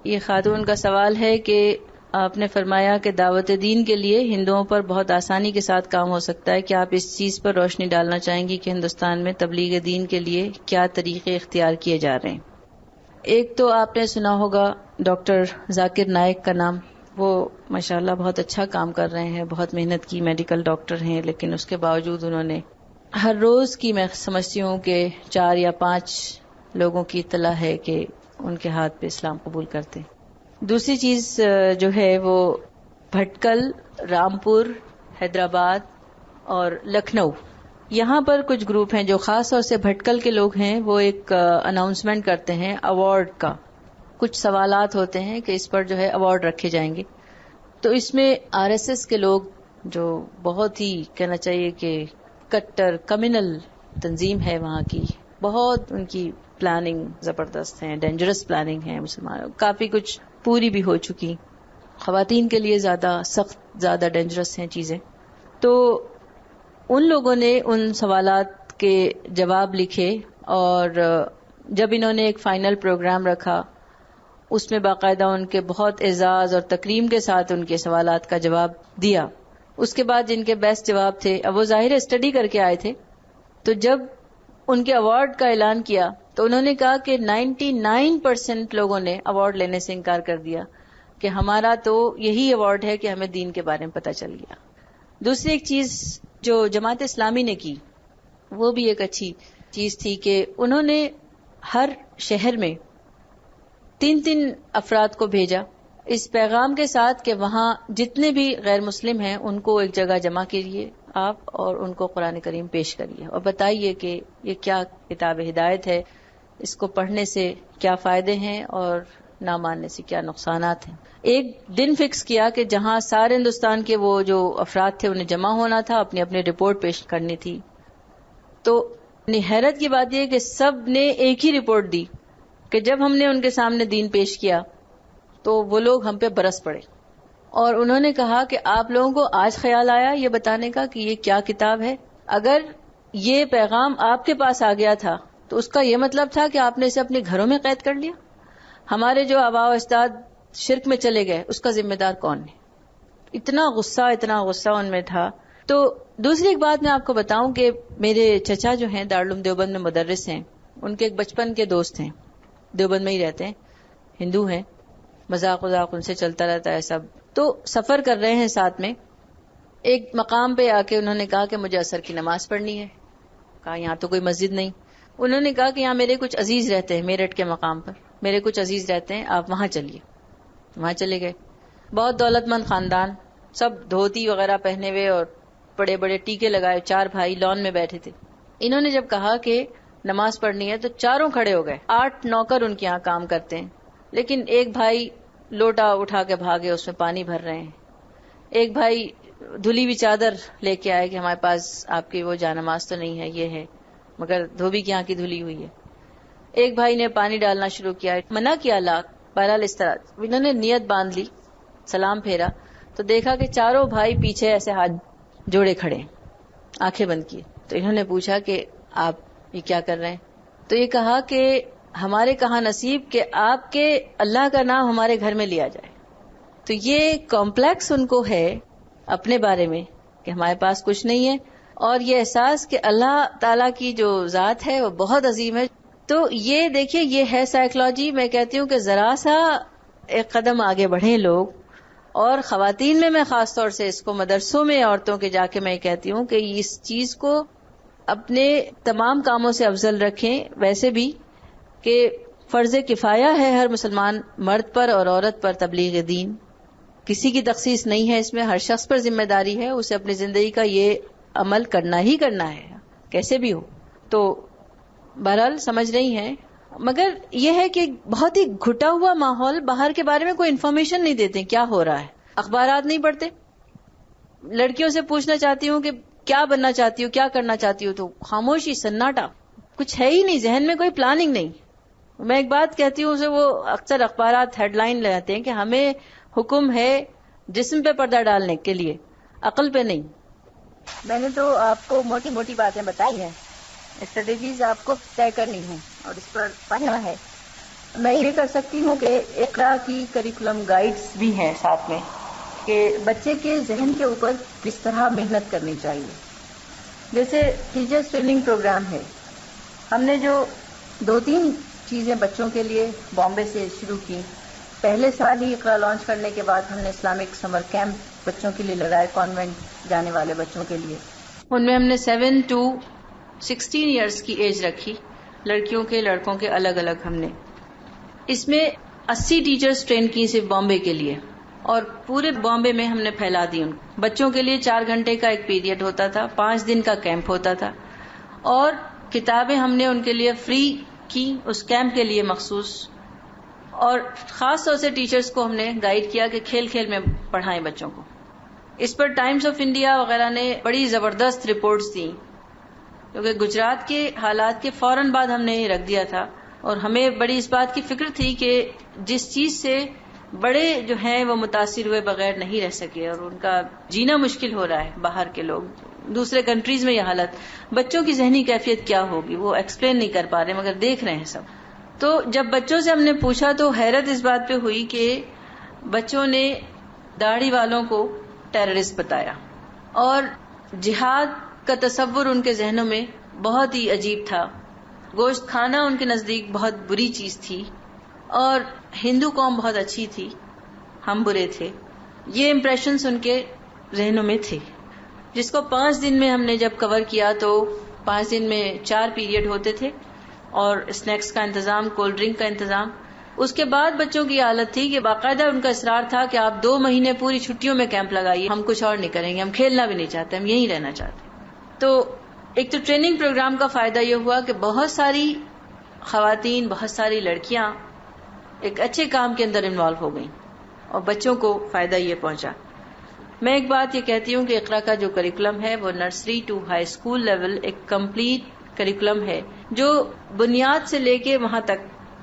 یہ خاتون کا سوال ہے کہ آپ نے فرمایا کہ دعوت دین کے لیے ہندوؤں پر بہت آسانی کے ساتھ کام ہو سکتا ہے. کیا آپ اس چیز پر روشنی ڈالنا چاہیں گی کہ ہندوستان میں تبلیغ دین کے لیے کیا طریقے اختیار کیے جا رہے ہیں؟ ایک تو آپ نے سنا ہوگا ڈاکٹر ذاکر نائک کا نام. وہ ماشاءاللہ بہت اچھا کام کر رہے ہیں، بہت محنت کی، میڈیکل ڈاکٹر ہیں، لیکن اس کے باوجود انہوں نے ہر روز کی میں سمجھتی ہوں کہ 4 یا 5 لوگوں کی اطلاع ہے کہ ان کے ہاتھ پہ اسلام قبول کرتے ہیں. دوسری چیز جو ہے وہ بھٹکل، رامپور، حیدرآباد اور لکھنؤ، یہاں پر کچھ گروپ ہیں جو خاص طور سے بھٹکل کے لوگ ہیں. وہ ایک اناؤنسمنٹ کرتے ہیں ایوارڈ کا، کچھ سوالات ہوتے ہیں کہ اس پر جو ہے ایوارڈ رکھے جائیں گے. تو اس میں RSS کے لوگ جو بہت ہی کہنا چاہیے کہ کٹر کمیونل تنظیم ہے وہاں کی، بہت ان کی پلاننگ زبردست ہے، ڈینجرس پلاننگ ہے. مسلمانوں کافی کچھ پوری بھی ہو چکی، خواتین کے لیے زیادہ سخت، زیادہ ڈینجرس ہیں چیزیں. تو ان لوگوں نے ان سوالات کے جواب لکھے، اور جب انہوں نے ایک فائنل پروگرام رکھا اس میں باقاعدہ ان کے بہت اعزاز اور تکریم کے ساتھ ان کے سوالات کا جواب دیا. اس کے بعد جن کے بیسٹ جواب تھے، اب وہ ظاہر اسٹڈی کر کے آئے تھے، تو جب ان کے ایوارڈ کا اعلان کیا تو انہوں نے کہا کہ 99% لوگوں نے ایوارڈ لینے سے انکار کر دیا کہ ہمارا تو یہی ایوارڈ ہے کہ ہمیں دین کے بارے میں پتہ چل گیا. دوسری ایک چیز جو جماعت اسلامی نے کی وہ بھی ایک اچھی چیز تھی کہ انہوں نے ہر شہر میں 3 افراد کو بھیجا اس پیغام کے ساتھ کہ وہاں جتنے بھی غیر مسلم ہیں ان کو ایک جگہ جمع کیجیے آپ، اور ان کو قرآن کریم پیش کریے اور بتائیے کہ یہ کیا کتاب ہدایت ہے، اس کو پڑھنے سے کیا فائدے ہیں اور نہ ماننے سے کیا نقصانات ہیں. ایک دن فکس کیا کہ جہاں سارے ہندوستان کے وہ جو افراد تھے انہیں جمع ہونا تھا، اپنی اپنی رپورٹ پیش کرنی تھی. تو حیرت کی بات یہ کہ سب نے ایک ہی رپورٹ دی کہ جب ہم نے ان کے سامنے دین پیش کیا تو وہ لوگ ہم پہ برس پڑے، اور انہوں نے کہا کہ آپ لوگوں کو آج خیال آیا یہ بتانے کا کہ یہ کیا کتاب ہے؟ اگر یہ پیغام آپ کے پاس آ گیا تھا تو اس کا یہ مطلب تھا کہ آپ نے اسے اپنے گھروں میں قید کر لیا. ہمارے جو آباء و اجداد شرک میں چلے گئے اس کا ذمہ دار کون ہے؟ اتنا غصہ ان میں تھا. تو دوسری ایک بات میں آپ کو بتاؤں کہ میرے چچا جو ہیں دارالعلوم دیوبند میں مدرس ہیں، ان کے ایک بچپن کے دوست ہیں، دیوبند میں ہی رہتے ہیں، ہندو ہیں، مذاق ان سے چلتا رہتا ہے سب. تو سفر کر رہے ہیں ساتھ میں، ایک مقام پہ آ کے انہوں نے کہا کہ مجھے عصر کی نماز پڑھنی ہے. کہا یہاں تو کوئی مسجد نہیں. انہوں نے کہا کہ یہاں میرے کچھ عزیز رہتے ہیں، میرٹھ کے مقام پر میرے کچھ عزیز رہتے ہیں، آپ وہاں چلیے. وہاں چلے گئے. بہت دولت مند خاندان، سب دھوتی وغیرہ پہنے ہوئے اور بڑے بڑے ٹیکے لگائے، 4 بھائی لان میں بیٹھے تھے. انہوں نے جب کہا کہ نماز پڑھنی ہے تو چاروں کھڑے ہو گئے. 8 نوکر ان کے یہاں کام کرتے ہیں، لیکن ایک بھائی لوٹا اٹھا کے بھاگے، اس میں پانی بھر رہے ہیں. ایک بھائی دھلی ہوئی چادر لے کے آئے کہ ہمارے پاس آپ کی وہ جانماز تو نہیں ہے، یہ ہے، مگر دھوبی کے یہاں کی دھلی ہوئی ہے. ایک بھائی نے پانی ڈالنا شروع کیا، منع کیا لاکھ. بہرحال اس طرح انہوں نے نیت باندھ لی، سلام پھیرا تو دیکھا کہ چاروں بھائی پیچھے ایسے ہاتھ جوڑے کھڑے، آنکھیں بند کی. تو انہوں نے پوچھا کہ آپ یہ کیا کر رہے ہیں؟ تو یہ کہا کہ ہمارے کہاں نصیب کہ آپ کے اللہ کا نام ہمارے گھر میں لیا جائے. تو یہ کمپلیکس ان کو ہے اپنے بارے میں کہ ہمارے پاس کچھ نہیں ہے، اور یہ احساس کہ اللہ تعالیٰ کی جو ذات ہے وہ بہت عظیم ہے. تو یہ دیکھیے یہ ہے سائیکالوجی. میں کہتی ہوں کہ ذرا سا ایک قدم آگے بڑھیں لوگ، اور خواتین میں خاص طور سے اس کو مدرسوں میں عورتوں کے جا کے میں کہتی ہوں کہ اس چیز کو اپنے تمام کاموں سے افضل رکھیں. ویسے بھی کہ فرض کفایہ ہے ہر مسلمان مرد پر اور عورت پر تبلیغ دین، کسی کی تخصیص نہیں ہے اس میں، ہر شخص پر ذمہ داری ہے اسے اپنی زندگی کا یہ عمل کرنا ہی کرنا ہے کیسے بھی ہو. تو بہرحال سمجھ رہی ہیں، مگر یہ ہے کہ بہت ہی گھٹا ہوا ماحول، باہر کے بارے میں کوئی انفارمیشن نہیں دیتے کیا ہو رہا ہے، اخبارات نہیں پڑھتے. لڑکیوں سے پوچھنا چاہتی ہوں کہ کیا بننا چاہتی ہو، کیا کرنا چاہتی ہو، تو خاموشی، سناٹا، کچھ ہے ہی نہیں، ذہن میں کوئی پلاننگ نہیں. میں ایک بات کہتی ہوں اسے، وہ اکثر اخبارات ہیڈ لائن لگاتے ہیں کہ ہمیں حکم ہے جسم پہ پردہ ڈالنے کے لیے، عقل پہ نہیں. میں نے تو آپ کو موٹی موٹی باتیں بتائی ہیں، اسٹریٹجیز آپ کو طے کرنی ہیں اور اس پر پڑھنا ہے. میں یہ کر سکتی ہوں کہ اقرا کی کریکولم گائیڈز بھی ہیں ساتھ میں کہ بچے کے ذہن کے اوپر کس طرح محنت کرنی چاہیے. جیسے ٹیچرز ٹریننگ پروگرام ہے، ہم نے جو 2-3 چیزیں بچوں کے لیے بامبے سے شروع کی. پہلے سال ہی اقرا لانچ کرنے کے بعد ہم نے اسلامک سمر کیمپ بچوں کے لیے لگائے، کانوینٹ جانے والے بچوں کے لیے. ان میں ہم نے 7 to 16 ایئرس کی ایج رکھی، لڑکیوں کے لڑکوں کے الگ الگ. ہم نے اس میں 80 ٹیچرز ٹرین کی صرف بامبے کے لیے، اور پورے بامبے میں ہم نے پھیلا دی. ان بچوں کے لیے 4 گھنٹے کا ایک پیریڈ ہوتا تھا، 5 دن کا کیمپ ہوتا تھا، اور کتابیں ہم نے ان کے لیے فری کی اس کیمپ کے لیے مخصوص. اور خاص طور سے ٹیچرز کو ہم نے گائیڈ کیا کہ کھیل کھیل میں پڑھائیں بچوں کو. اس پر ٹائمز آف انڈیا وغیرہ نے بڑی زبردست رپورٹس دیں، کیونکہ گجرات کے حالات کے فوراً بعد ہم نے یہ رکھ دیا تھا، اور ہمیں بڑی اس بات کی فکر تھی کہ جس چیز سے بڑے جو ہیں وہ متاثر ہوئے بغیر نہیں رہ سکے، اور ان کا جینا مشکل ہو رہا ہے. باہر کے لوگ دوسرے کنٹریز میں یہ حالت، بچوں کی ذہنی کیفیت کیا ہوگی وہ ایکسپلین نہیں کر پا رہے مگر دیکھ رہے ہیں سب. تو جب بچوں سے ہم نے پوچھا تو حیرت اس بات پہ ہوئی کہ بچوں نے داڑھی والوں کو ٹیررسٹ بتایا، اور جہاد کا تصور ان کے ذہنوں میں بہت ہی عجیب تھا. گوشت کھانا ان کے نزدیک بہت بری چیز تھی، اور ہندو قوم بہت اچھی تھی، ہم برے تھے. یہ امپریشنز ان کے ذہنوں میں تھے، جس کو 5 دن میں ہم نے جب کور کیا تو 5 دن میں 4 پیریڈ ہوتے تھے، اور اسنیکس کا انتظام، کولڈ ڈرنک کا انتظام. اس کے بعد بچوں کی حالت تھی کہ باقاعدہ ان کا اصرار تھا کہ آپ 2 مہینے پوری چھٹیوں میں کیمپ لگائیے، ہم کچھ اور نہیں کریں گے، ہم کھیلنا بھی نہیں چاہتے، ہم یہیں رہنا چاہتے. تو ایک تو ٹریننگ پروگرام کا فائدہ یہ ہوا کہ بہت ساری خواتین، بہت ساری لڑکیاں ایک اچھے کام کے اندر انوالو ہو گئیں، اور بچوں کو فائدہ یہ پہنچا. میں ایک بات یہ کہتی ہوں کہ اقرا کا جو کریکولم ہے وہ nursery to high school level ایک کمپلیٹ کریکولم ہے، جو بنیاد سے لے کے وہاں تک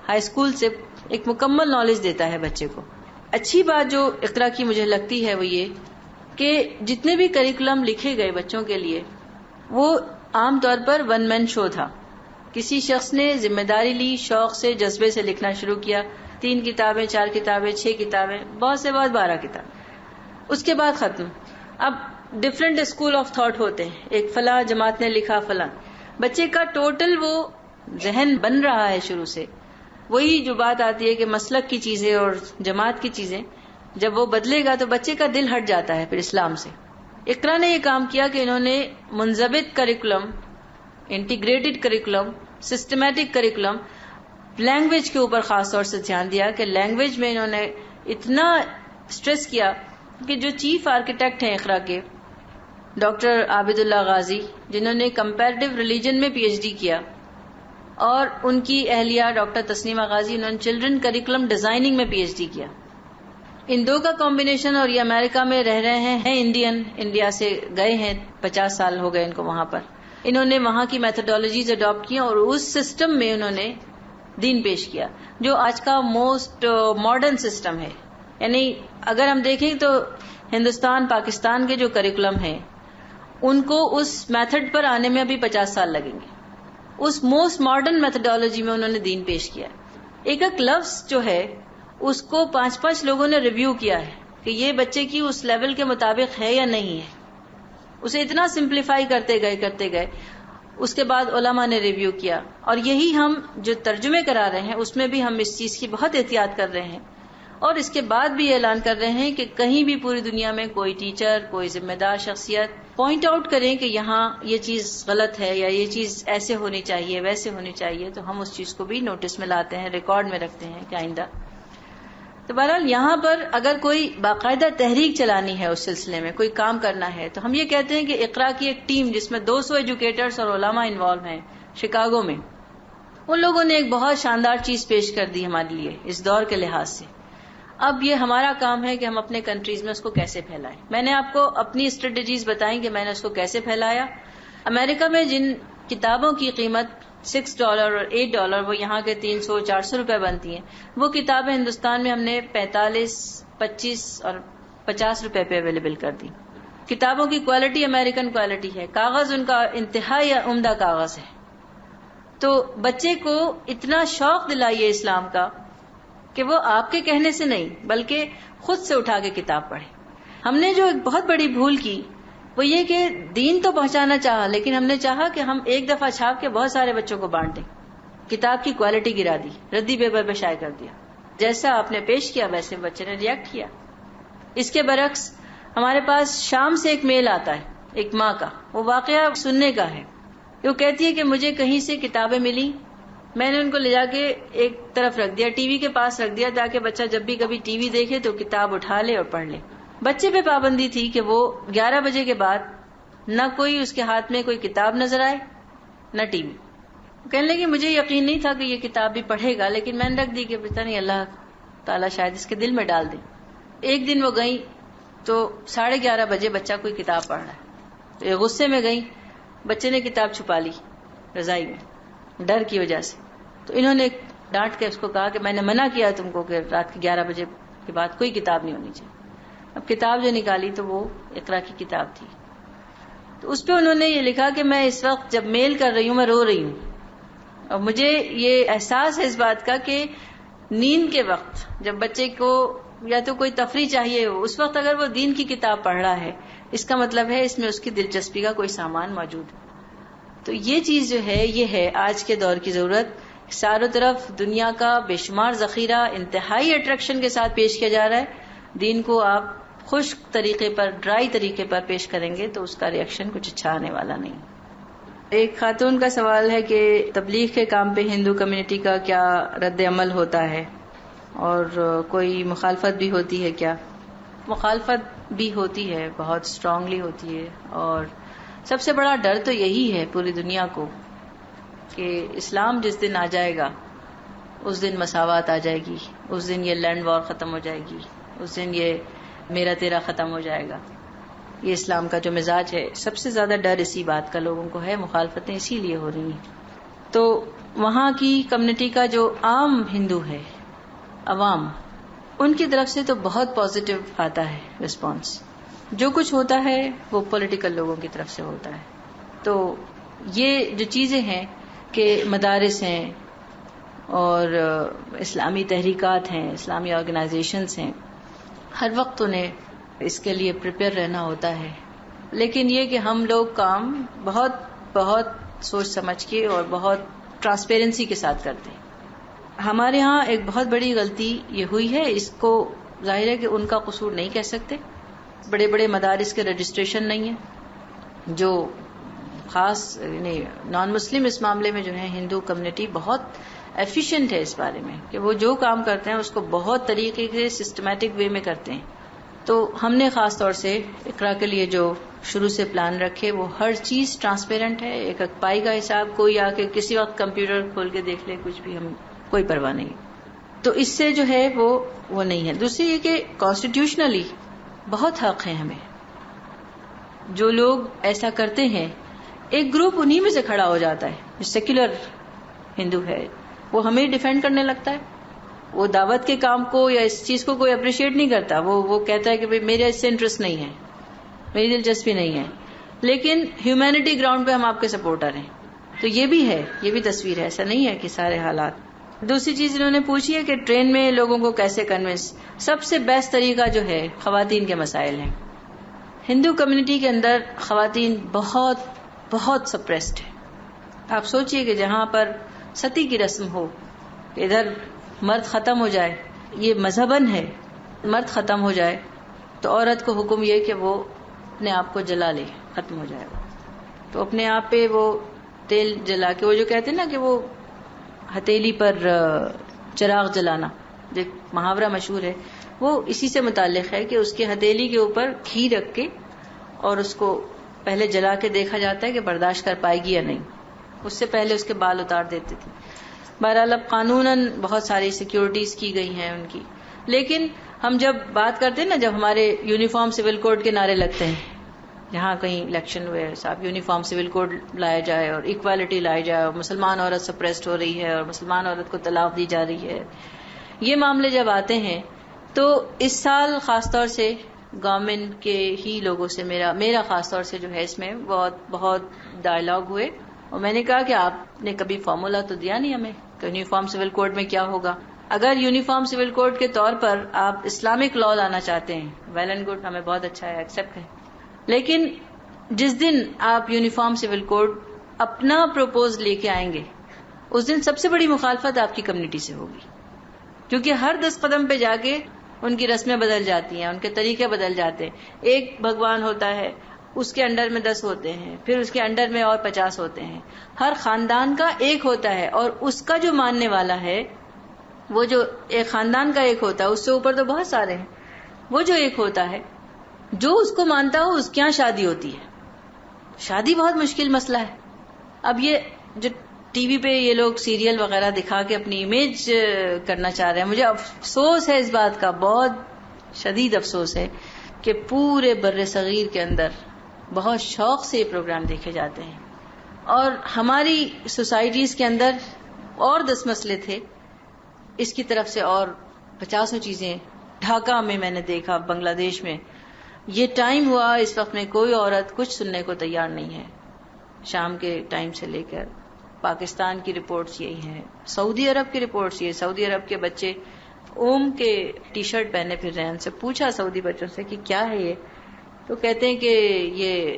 ہائی اسکول سے ایک مکمل نالج دیتا ہے بچے کو. اچھی بات جو اقرا کی مجھے لگتی ہے وہ یہ کہ جتنے بھی کریکولم لکھے گئے بچوں کے لیے وہ عام طور پر 1 مین شو تھا. کسی شخص نے ذمہ داری لی، شوق سے، جذبے سے لکھنا شروع کیا. 3 کتابیں، 4 کتابیں، 6 کتابیں، بہت سے بعد 12 کتاب، اس کے بعد ختم. اب ڈفرینٹ اسکول آف تھاٹ ہوتے ہیں، ایک فلاں جماعت نے لکھا فلاں. بچے کا ٹوٹل وہ ذہن بن رہا ہے شروع سے. وہی جو بات آتی ہے کہ مسلک کی چیزیں اور جماعت کی چیزیں جب وہ بدلے گا تو بچے کا دل ہٹ جاتا ہے پھر اسلام سے. اقرا نے یہ کام کیا کہ انہوں نے منضبط curriculum, integrated curriculum, systematic curriculum, language کے اوپر خاص طور سے دھیان دیا کہ لینگویج میں انہوں نے اتنا اسٹریس کیا کہ جو چیف آرکیٹیکٹ ہیں اقرا کے، ڈاکٹر عابد اللہ غازی، جنہوں نے کمپیریٹو ریلیجن میں پی ایچ ڈی کیا، اور ان کی اہلیہ ڈاکٹر تسلیمہ غازی، انہوں نے چلڈرن کریکولم ڈیزائننگ میں پی ایچ ڈی کیا. ان 2 کا کمبینیشن، اور یہ امریکہ میں رہ رہے ہیں انڈیا سے گئے ہیں، 50 سال ہو گئے ان کو وہاں پر. انہوں نے وہاں کی میتھڈالوجیز اڈاپٹ کی اور اس سسٹم میں انہوں نے دین پیش کیا جو آج کا موسٹ ماڈرن سسٹم ہے. یعنی اگر ہم دیکھیں تو ہندوستان، پاکستان کے جو کریکولم ہیں ان کو اس میتھڈ پر آنے میں ابھی 50 سال لگیں گے. اس موسٹ ماڈرن میتھڈالوجی میں انہوں نے دین پیش کیا. ایک ایک لفظ جو ہے اس کو 5 لوگوں نے ریویو کیا ہے کہ یہ بچے کی اس لیول کے مطابق ہے یا نہیں ہے. اسے اتنا سمپلیفائی کرتے گئے. اس کے بعد علماء نے ریویو کیا، اور یہی ہم جو ترجمے کرا رہے ہیں اس میں بھی ہم اس چیز کی بہت احتیاط کر رہے ہیں، اور اس کے بعد بھی اعلان کر رہے ہیں کہ کہیں بھی پوری دنیا میں کوئی ٹیچر، کوئی ذمہ دار شخصیت پوائنٹ آؤٹ کریں کہ یہاں یہ چیز غلط ہے یا یہ چیز ایسے ہونی چاہیے، ویسے ہونی چاہیے، تو ہم اس چیز کو بھی نوٹس میں لاتے ہیں، ریکارڈ میں رکھتے ہیں کہ آئندہ. تو بہرحال یہاں پر اگر کوئی باقاعدہ تحریک چلانی ہے، اس سلسلے میں کوئی کام کرنا ہے، تو ہم یہ کہتے ہیں کہ اقرا کی ایک ٹیم جس میں 200 ایجوکیٹرز اور علماء انوالو ہیں شکاگو میں، ان لوگوں نے ایک بہت شاندار چیز پیش کر دی ہمارے لیے اس دور کے لحاظ سے. اب یہ ہمارا کام ہے کہ ہم اپنے کنٹریز میں اس کو کیسے پھیلائیں. میں نے آپ کو اپنی اسٹریٹجیز بتائیں کہ میں نے اس کو کیسے پھیلایا. امریکہ میں جن کتابوں کی قیمت $6 اور $8 وہ یہاں کے 300-400 روپے بنتی ہیں، وہ کتابیں ہندوستان میں ہم نے 45, 25 اور 50 روپے پہ اویلیبل کر دی. کتابوں کی کوالٹی امریکن کوالٹی ہے، کاغذ ان کا انتہائی عمدہ کاغذ ہے. تو بچے کو اتنا شوق دلائیے اسلام کا کہ وہ آپ کے کہنے سے نہیں بلکہ خود سے اٹھا کے کتاب پڑھے. ہم نے جو ایک بہت بڑی بھول کی وہ یہ کہ دین تو پہنچانا چاہا لیکن ہم نے چاہا کہ ہم ایک دفعہ چھاپ کے بہت سارے بچوں کو بانٹ دیں. کتاب کی کوالٹی گرا دی, ردی پیپر پہ شائع کر دیا. جیسا آپ نے پیش کیا ویسے بچے نے ریئیکٹ کیا. اس کے برعکس ہمارے پاس شام سے ایک میل آتا ہے ایک ماں کا, وہ واقعہ سننے کا ہے. وہ کہتی ہے کہ مجھے کہیں سے کتابیں ملی, میں نے ان کو لے جا کے ایک طرف رکھ دیا, ٹی وی کے پاس رکھ دیا تاکہ بچہ جب بھی کبھی ٹی وی دیکھے تو کتاب اٹھا لے اور پڑھ لے. بچے پہ پابندی تھی کہ وہ 11 بجے کے بعد نہ کوئی اس کے ہاتھ میں کوئی کتاب نظر آئے نہ ٹی وی. کہنے لگے مجھے یقین نہیں تھا کہ یہ کتاب بھی پڑھے گا, لیکن میں نے رکھ دی کہ پتہ نہیں اللہ تعالیٰ شاید اس کے دل میں ڈال دے. ایک دن وہ گئی تو 11:30 بجے بچہ کوئی کتاب پڑھ رہا ہے, تو یہ غصے میں گئی, بچے نے کتاب چھپا لی رضائی میں ڈر کی وجہ سے. تو انہوں نے ڈانٹ کے اس کو کہا کہ میں نے منع کیا تم کو کہ رات کے 11 بجے کے بعد کوئی کتاب نہیں ہونی چاہیے. اب کتاب جو نکالی تو وہ اقرا کی کتاب تھی. تو اس پہ انہوں نے یہ لکھا کہ میں اس وقت جب میل کر رہی ہوں میں رو رہی ہوں, اور مجھے یہ احساس ہے اس بات کا کہ نیند کے وقت جب بچے کو یا تو کوئی تفریح چاہیے ہو, اس وقت اگر وہ دین کی کتاب پڑھ رہا ہے اس کا مطلب ہے اس میں اس کی دلچسپی کا کوئی سامان موجود ہے. تو یہ چیز جو ہے یہ ہے آج کے دور کی ضرورت. چاروں طرف دنیا کا بے شمار ذخیرہ انتہائی اٹریکشن کے ساتھ پیش کیا جا رہا ہے. دین کو آپ خشک طریقے پر ڈرائی طریقے پر پیش کریں گے تو اس کا ریئیکشن کچھ اچھا آنے والا نہیں. ایک خاتون کا سوال ہے کہ تبلیغ کے کام پہ ہندو کمیونٹی کا کیا رد عمل ہوتا ہے اور کوئی مخالفت بھی ہوتی ہے کیا؟ مخالفت بھی ہوتی ہے, بہت اسٹرانگلی ہوتی ہے, اور سب سے بڑا ڈر تو یہی ہے پوری دنیا کو کہ اسلام جس دن آ جائے گا اس دن مساوات آ جائے گی, اس دن یہ لینڈ وار ختم ہو جائے گی, اس دن یہ میرا تیرا ختم ہو جائے گا. یہ اسلام کا جو مزاج ہے, سب سے زیادہ ڈر اسی بات کا لوگوں کو ہے. مخالفتیں اسی لیے ہو رہی ہیں. تو وہاں کی کمیونٹی کا جو عام ہندو ہے, عوام, ان کی طرف سے تو بہت پازیٹو آتا ہے رسپانس. جو کچھ ہوتا ہے وہ پولیٹیکل لوگوں کی طرف سے ہوتا ہے. تو یہ جو چیزیں ہیں کہ مدارس ہیں اور اسلامی تحریکات ہیں, اسلامی آرگنائزیشنز ہیں, ہر وقت انہیں اس کے لیے پریپیئر رہنا ہوتا ہے. لیکن یہ کہ ہم لوگ کام بہت بہت سوچ سمجھ کے اور بہت ٹرانسپیرنسی کے ساتھ کرتے ہیں. ہمارے ہاں ایک بہت بڑی غلطی یہ ہوئی ہے, اس کو ظاہر ہے کہ ان کا قصور نہیں کہہ سکتے. بڑے بڑے مدارس کے رجسٹریشن نہیں ہے, جو خاص یعنی نان مسلم اس معاملے میں جو ہے ہندو کمیونٹی بہت ایفیشینٹ ہے اس بارے میں کہ وہ جو کام کرتے ہیں اس کو بہت طریقے سے سسٹمیٹک وے میں کرتے ہیں. تو ہم نے خاص طور سے اقرا کے لیے جو شروع سے پلان رکھے وہ ہر چیز ٹرانسپیرنٹ ہے, ایک پائی کا حساب, کوئی آ کے کسی وقت کمپیوٹر کھول کے دیکھ لے, کچھ بھی, ہم کوئی پرواہ نہیں. تو اس سے جو ہے وہ نہیں ہے. دوسری یہ کہ کانسٹیٹیوشنلی بہت حق ہے ہمیں. جو لوگ ایسا کرتے ہیں ایک گروپ انہی میں سے کھڑا ہو جاتا ہے جو سیکولر ہندو ہے, وہ ہمیں ڈیفینڈ کرنے لگتا ہے. وہ دعوت کے کام کو یا اس چیز کو کوئی اپریشیٹ نہیں کرتا. وہ کہتا ہے کہ میرا اس سے انٹرسٹ نہیں ہے, میری دلچسپی نہیں ہے, لیکن ہیومینٹی گراؤنڈ پہ ہم آپ کے سپورٹر ہیں. تو یہ بھی ہے, یہ بھی تصویر ہے, ایسا نہیں ہے کہ سارے حالات. دوسری چیز انہوں نے پوچھی ہے کہ ٹرین میں لوگوں کو کیسے کنونس. سب سے بیسٹ طریقہ جو ہے خواتین کے مسائل ہیں. ہندو کمیونٹی کے اندر خواتین بہت بہت سپریسڈ ہے. آپ سوچئے کہ جہاں پر ستی کی رسم ہو, ادھر مرد ختم ہو جائے, یہ مذہباً ہے, مرد ختم ہو جائے تو عورت کو حکم یہ کہ وہ اپنے آپ کو جلا لے, ختم ہو جائے. تو اپنے آپ پہ وہ تیل جلا کے, وہ جو کہتے ہیں نا کہ وہ ہتھیلی پر چراغ جلانا, جو محاورہ مشہور ہے, وہ اسی سے متعلق ہے کہ اس کے ہتھیلی کے اوپر گھی رکھ کے اور اس کو پہلے جلا کے دیکھا جاتا ہے کہ برداشت کر پائے گی یا نہیں. اس سے پہلے اس کے بال اتار دیتے تھے. بہرحال اب قانوناً بہت ساری سیکیورٹیز کی گئی ہیں ان کی. لیکن ہم جب بات کرتے ہیں نا, جب ہمارے یونیفارم سول کوڈ کے نعرے لگتے ہیں, جہاں کہیں الیکشن ہوئے صاحب یونیفارم سول کوڈ لایا جائے اور ایکوالٹی لائی جائے اور مسلمان عورت سپریسڈ ہو رہی ہے اور مسلمان عورت کو طلاق دی جا رہی ہے, یہ معاملے جب آتے ہیں تو اس سال خاص طور سے گورنمنٹ کے ہی لوگوں سے میرا خاص طور سے جو ہے اس میں بہت ڈائلاگ ہوئے. اور میں نے کہا کہ آپ نے کبھی فارمولا تو دیا نہیں ہمیں کہ یونیفارم سول کوڈ میں کیا ہوگا. اگر یونیفارم سول کوڈ کے طور پر آپ اسلامک لا لانا چاہتے ہیں، ویل اینڈ گڈ، ہمیں بہت اچھا ہے، ایکسپٹ ہے. لیکن جس دن آپ یونیفارم سول کوڈ اپنا پروپوز لے کے آئیں گے، اس دن سب سے بڑی مخالفت آپ کی کمیونٹی سے ہوگی، کیونکہ ہر 10 قدم پہ جا کے ان کی رسمیں بدل جاتی ہیں، ان کے طریقے بدل جاتے ہیں. ایک بھگوان ہوتا ہے، اس کے انڈر میں 10 ہوتے ہیں، پھر اس کے انڈر میں اور 50 ہوتے ہیں. ہر خاندان کا ایک ہوتا ہے، اور اس کا جو ماننے والا ہے، وہ جو ایک خاندان کا ایک ہوتا ہے، اس سے اوپر تو بہت سارے ہیں. وہ جو ایک ہوتا ہے، جو اس کو مانتا ہو، اس کے یہاں شادی ہوتی ہے. شادی بہت مشکل مسئلہ ہے. اب یہ جو ٹی وی پہ یہ لوگ سیریل وغیرہ دکھا کے اپنی امیج کرنا چاہ رہے ہیں، مجھے افسوس ہے اس بات کا، بہت شدید افسوس ہے کہ پورے بر صغیر کے اندر بہت شوق سے یہ پروگرام دیکھے جاتے ہیں. اور ہماری سوسائٹیز کے اندر اور 10 مسئلے تھے، اس کی طرف سے اور 50 چیزیں. ڈھاکہ میں نے دیکھا، بنگلہ دیش میں یہ ٹائم ہوا، اس وقت میں کوئی عورت کچھ سننے کو تیار نہیں ہے. شام کے ٹائم سے لے کر پاکستان کی رپورٹس یہی ہیں، سعودی عرب کی رپورٹس یہ. سعودی عرب کے بچے اوم کے ٹی شرٹ پہنے پھر رہے ہیں. ان سے پوچھا سعودی بچوں سے کہ کیا ہے یہ، تو کہتے ہیں کہ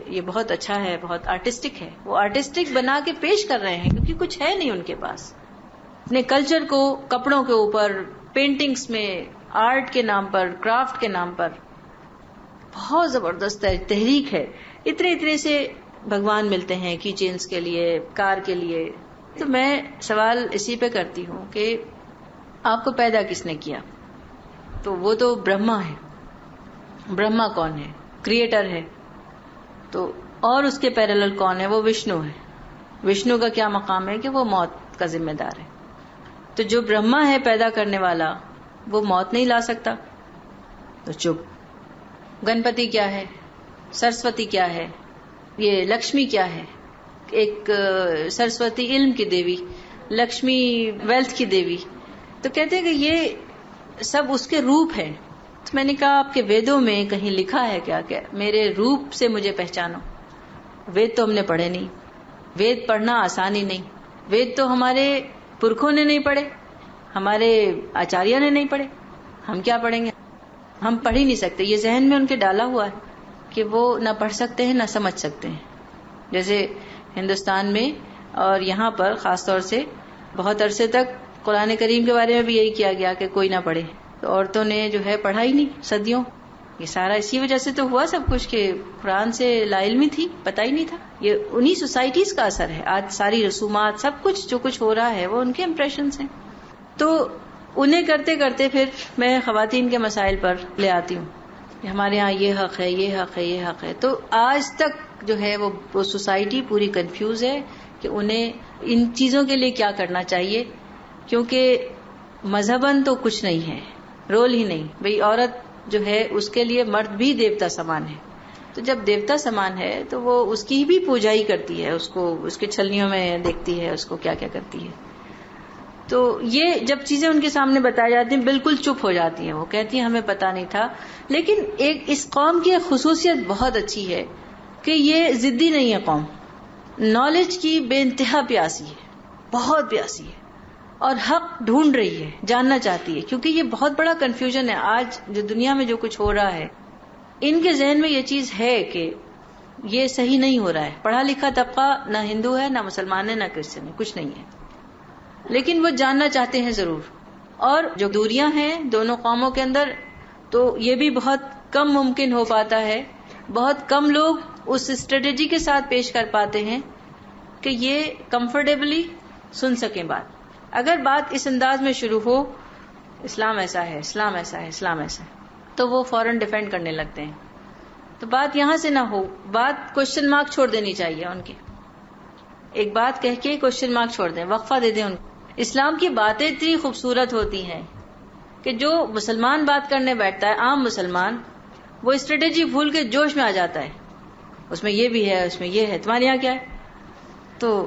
یہ بہت اچھا ہے، بہت آرٹسٹک ہے. وہ آرٹسٹک بنا کے پیش کر رہے ہیں کیونکہ کچھ ہے نہیں ان کے پاس. اپنے کلچر کو کپڑوں کے اوپر، پینٹنگز میں، آرٹ کے نام پر، کرافٹ کے نام پر بہت زبردست تحریک ہے. اتنے سے بھگوان ملتے ہیں کی چینز کے لیے، کار کے لیے. تو میں سوال اسی پہ کرتی ہوں کہ آپ کو پیدا کس نے کیا؟ تو وہ تو برہما ہے. برہما کون ہے؟ کریٹر ہے. تو اور اس کے پیرالل کون ہے؟ وہ وشنو ہے. وشنو کا کیا مقام ہے کہ وہ موت کا ذمہ دار ہے. تو جو برہما ہے پیدا کرنے والا، وہ موت نہیں لا سکتا، تو چپ. گنپتی کیا ہے؟ سرسوتی کیا ہے؟ یہ لکشمی کیا ہے؟ ایک سرسوتی علم کی دیوی، لکشمی ویلتھ کی دیوی. تو کہتے ہیں کہ یہ سب اس کے روپ ہیں. تو میں نے کہا آپ کے ویدوں میں کہیں لکھا ہے کیا کہ میرے روپ سے مجھے پہچانو؟ وید تو ہم نے پڑھے نہیں. وید پڑھنا آسان ہی نہیں. وید تو ہمارے پرکھوں نے نہیں پڑھے، ہمارے آچاریہ نے نہیں پڑھے. ہم کیا پڑھیں گے؟ ہم پڑھ ہی نہیں سکتے. یہ ذہن میں ان کے ڈالا ہوا ہے کہ وہ نہ پڑھ سکتے ہیں نہ سمجھ سکتے ہیں. جیسے ہندوستان میں اور یہاں پر خاص طور سے بہت عرصے تک قرآن کریم کے بارے میں بھی یہی کیا گیا کہ کوئی نہ پڑھے. تو عورتوں نے جو ہے پڑھا ہی نہیں صدیوں. یہ سارا اسی وجہ سے تو ہوا سب کچھ کہ قرآن سے لا علمی تھی، پتہ ہی نہیں تھا. یہ انہی سوسائٹیز کا اثر ہے. آج ساری رسومات، سب کچھ جو کچھ ہو رہا ہے وہ ان کے امپریشنز ہیں. تو انہیں کرتے کرتے پھر میں خواتین کے مسائل پر لے آتی ہوں کہ ہمارے ہاں یہ حق ہے، یہ حق ہے، یہ حق ہے. تو آج تک جو ہے وہ سوسائٹی پوری کنفیوز ہے کہ انہیں ان چیزوں کے لیے کیا کرنا چاہیے، کیونکہ مذہباً تو کچھ نہیں ہے، رول ہی نہیں. بھئی عورت جو ہے اس کے لیے مرد بھی دیوتا سمان ہے. تو جب دیوتا سمان ہے تو وہ اس کی بھی پوجا ہی کرتی ہے، اس کو اس کے چھلنیوں میں دیکھتی ہے، اس کو کیا کیا کرتی ہے. تو یہ جب چیزیں ان کے سامنے بتائی جاتی ہیں بالکل چپ ہو جاتی ہیں. وہ کہتی ہیں ہمیں پتہ نہیں تھا. لیکن ایک اس قوم کی ایک خصوصیت بہت اچھی ہے کہ یہ ضدی نہیں ہے. قوم نالج کی بے انتہا پیاسی ہے، بہت پیاسی ہے، اور حق ڈھونڈ رہی ہے، جاننا چاہتی ہے. کیونکہ یہ بہت بڑا کنفیوژن ہے آج جو دنیا میں جو کچھ ہو رہا ہے. ان کے ذہن میں یہ چیز ہے کہ یہ صحیح نہیں ہو رہا ہے. پڑھا لکھا طبقہ نہ ہندو ہے، نہ مسلمان ہے، نہ کرسچن ہے، کچھ نہیں ہے. لیکن وہ جاننا چاہتے ہیں ضرور. اور جو دوریاں ہیں دونوں قوموں کے اندر، تو یہ بھی بہت کم ممکن ہو پاتا ہے. بہت کم لوگ اس اسٹریٹجی کے ساتھ پیش کر پاتے ہیں کہ یہ کمفرٹیبلی سن سکیں بات. اگر بات اس انداز میں شروع ہو، اسلام ایسا ہے، اسلام ایسا ہے، اسلام ایسا ہے، تو وہ فوراً ڈیفینڈ کرنے لگتے ہیں. تو بات یہاں سے نہ ہو. بات کوشچن مارک چھوڑ دینی چاہیے ان کی. ایک بات کہہ کے کوشچن مارک چھوڑ دیں، وقفہ دے دیں ان کو. اسلام کی باتیں اتنی خوبصورت ہوتی ہیں کہ جو مسلمان بات کرنے بیٹھتا ہے، عام مسلمان، وہ اسٹریٹجی بھول کے جوش میں آ جاتا ہے. اس میں یہ بھی ہے، اس میں یہ ہے، تمہارے یہاں کیا ہے؟ تو